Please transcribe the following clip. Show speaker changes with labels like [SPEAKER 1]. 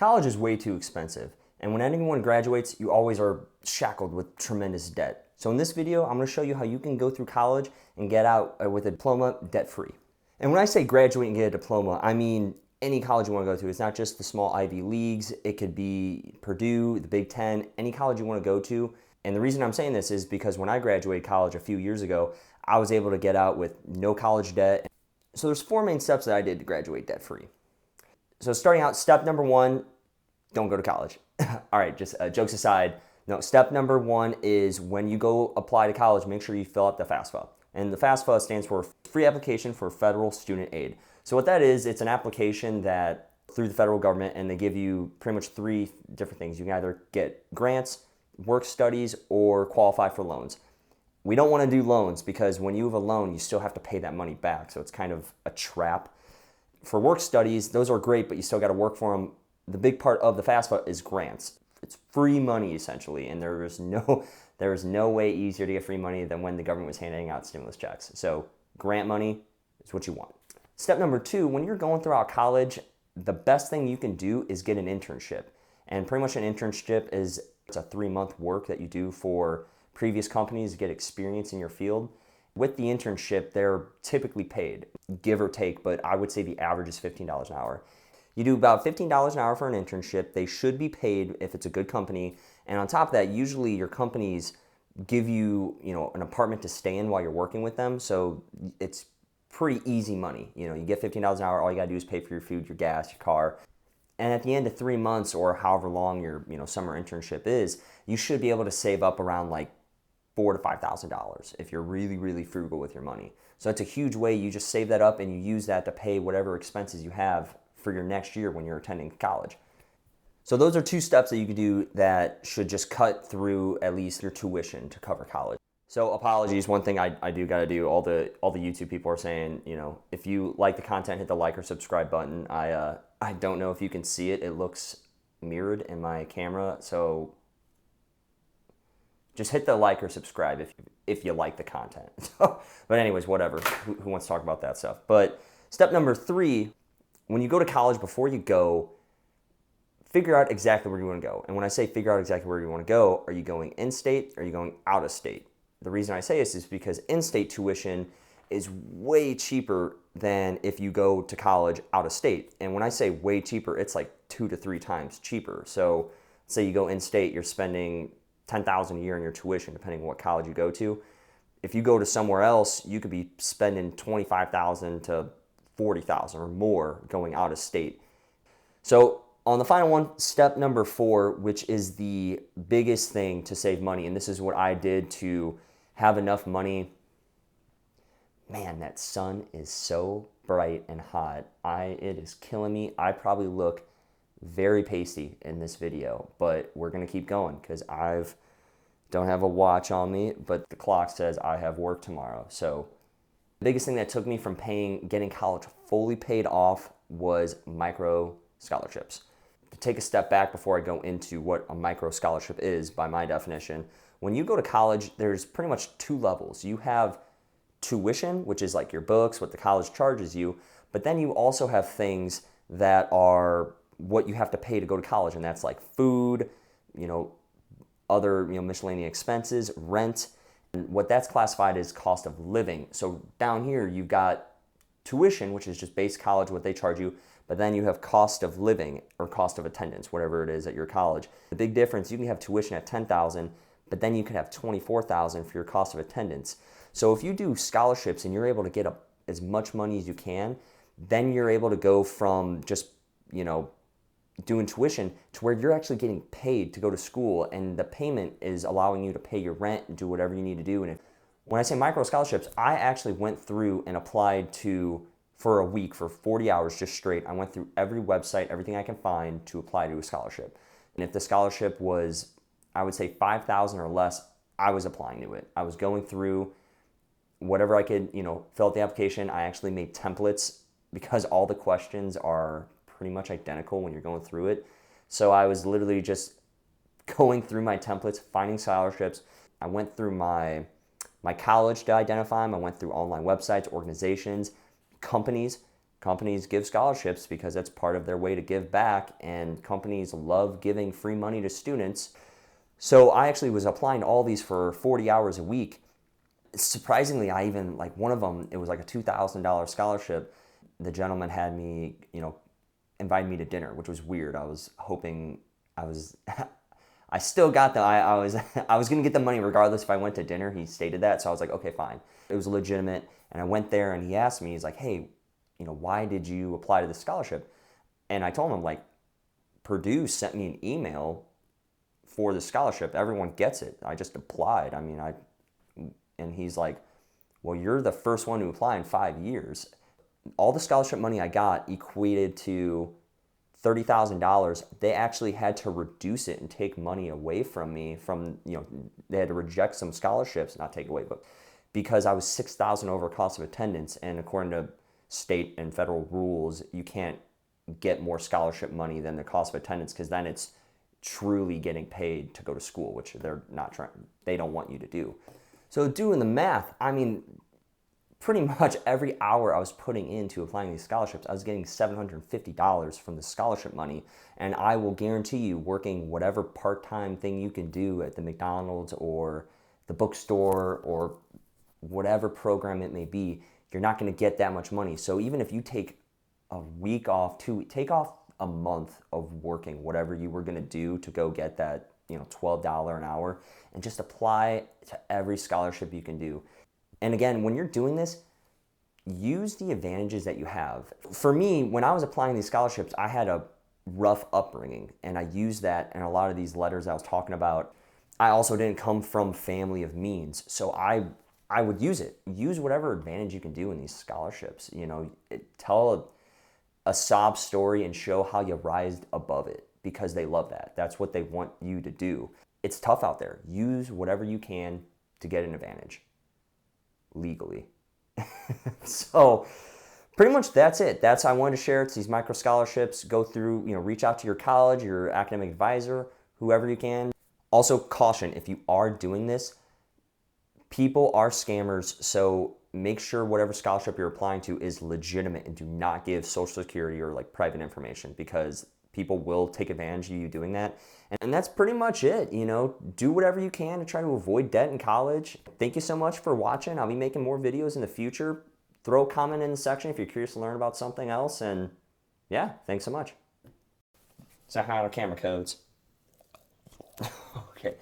[SPEAKER 1] College is way too expensive, and when anyone graduates, you always are shackled with tremendous debt. So in this video, I'm going to show you how you can go through college and get out with a diploma debt-free. And when I say graduate and get a diploma, I mean any college you want to go to. It's not just the small Ivy Leagues. It could be Purdue, the Big Ten, any college you want to go to. And the reason I'm saying this is because when I graduated college a few years ago, I was able to get out with no college debt. So there's 4 main steps that I did to graduate debt-free. So starting out, step number 1, don't go to college. All right, just jokes aside. No, step number 1 is when you go apply to college, make sure you fill out the FAFSA. And the FAFSA stands for Free Application for Federal Student Aid. So what that is, it's an application that through the federal government, and they give you pretty much 3 different things. You can either get grants, work studies, or qualify for loans. We don't want to do loans because when you have a loan, you still have to pay that money back. So it's kind of a trap. For work studies, those are great, but you still got to work for them. The big part of the FAFSA is grants. It's free money essentially, and there is no way easier to get free money than when the government was handing out stimulus checks. So grant money is what you want. Step number 2, when you're going throughout college, the best thing you can do is get an internship. And pretty much an internship is it's a 3-month work that you do for previous companies to get experience in your field. With the internship, they're typically paid, give or take, but I would say the average is $15 an hour. You do about $15 an hour for an internship. They should be paid if it's a good company. And on top of that, usually your companies give you, an apartment to stay in while you're working with them. So it's pretty easy money. You get $15 an hour. All you got to do is pay for your food, your gas, your car. And at the end of 3 months or however long your summer internship is, you should be able to save up around like $4,000 to $5,000 if you're really, really frugal with your money. So it's a huge way. You just save that up and you use that to pay whatever expenses you have for your next year when you're attending college. So those are 2 steps that you can do that should just cut through at least your tuition to cover college. So apologies, one thing I do got to do, all the YouTube people are saying, if you like the content, hit the like or subscribe button. I don't know if you can see it. It looks mirrored in my camera, so just hit the like or subscribe if you like the content. But anyways, whatever. Who wants to talk about that stuff? But step number 3, when you go to college, before you go, figure out exactly where you want to go. And when I say figure out exactly where you want to go, are you going in-state or are you going out of state? The reason I say this is because in-state tuition is way cheaper than if you go to college out of state. And when I say way cheaper, it's like 2 to 3 times cheaper. So say you go in-state, you're spending $10,000 a year in your tuition, depending on what college you go to. If you go to somewhere else, you could be spending $25,000 to $40,000 or more going out of state. So on the final one, step number 4, which is the biggest thing to save money, and this is what I did to have enough money. Man, that sun is so bright and hot. It is killing me. I probably look very pasty in this video, but we're gonna keep going because I don't have a watch on me, but the clock says I have work tomorrow. So the biggest thing that took me from getting college fully paid off was micro scholarships. To take a step back before I go into what a micro scholarship is, by my definition, when you go to college, there's pretty much 2 levels. You have tuition, which is like your books, what the college charges you, but then you also have things that are what you have to pay to go to college, and that's like food, other miscellaneous expenses, rent. And what that's classified as cost of living. So down here you've got tuition, which is just base college, what they charge you, but then you have cost of living or cost of attendance, whatever it is at your college. The big difference, you can have tuition at $10,000, but then you can have $24,000 for your cost of attendance. So if you do scholarships and you're able to get as much money as you can, then you're able to go from just, doing tuition to where you're actually getting paid to go to school, and the payment is allowing you to pay your rent and do whatever you need to do. And when I say micro scholarships, I actually went through and applied for a week, for 40 hours just straight. I went through every website, everything I can find to apply to a scholarship. And if the scholarship was, I would say $5,000 or less, I was applying to it. I was going through whatever I could, fill out the application. I actually made templates because all the questions are pretty much identical when you're going through it. So I was literally just going through my templates, finding scholarships. I went through my college to identify them. I went through online websites, organizations, companies, Companies give scholarships because that's part of their way to give back, and companies love giving free money to students. So I actually was applying to all these for 40 hours a week. Surprisingly, I even, like one of them, it was like a $2,000 scholarship. The gentleman had me, invited me to dinner, which was weird. I was hoping I still got I was I was gonna get the money regardless if I went to dinner. He stated that, so I was like, okay, fine. It was legitimate, and I went there, and he asked me, he's like, hey, why did you apply to this scholarship? And I told him, like, Purdue sent me an email for the scholarship. Everyone gets it. I just applied. And he's like, well, you're the first one to apply in 5 years. All the scholarship money I got equated to $30,000. They actually had to reduce it and take money away from me they had to reject some scholarships, not take away, but because I was $6,000 over cost of attendance, and according to state and federal rules, you can't get more scholarship money than the cost of attendance, because then it's truly getting paid to go to school, which they don't want you to do. So doing the math, pretty much every hour I was putting into applying these scholarships, I was getting $750 from the scholarship money. And I will guarantee you, working whatever part-time thing you can do at the McDonald's or the bookstore or whatever program it may be, you're not going to get that much money. So even if you take a week off, take off a month of working whatever you were going to do to go get that $12 an hour, and just apply to every scholarship you can do. And again, when you're doing this, use the advantages that you have. For me, when I was applying these scholarships, I had a rough upbringing, and I used that in a lot of these letters I was talking about. I also didn't come from family of means, so I would use it. Use whatever advantage you can do in these scholarships. Tell a sob story and show how you rised above it, because they love that. That's what they want you to do. It's tough out there. Use whatever you can to get an advantage legally. So pretty much that's it. I wanted to share. It's these micro scholarships. Go through, reach out to your college, your academic advisor, whoever you can. Also, caution, if you are doing this, people are scammers, so make sure whatever scholarship you're applying to is legitimate, and do not give Social Security or like private information, because people will take advantage of you doing that. And that's pretty much it. Do whatever you can to try to avoid debt in college. Thank you so much for watching. I'll be making more videos in the future. Throw a comment in the section if you're curious to learn about something else. And yeah, thanks so much. So how are camera codes? Okay.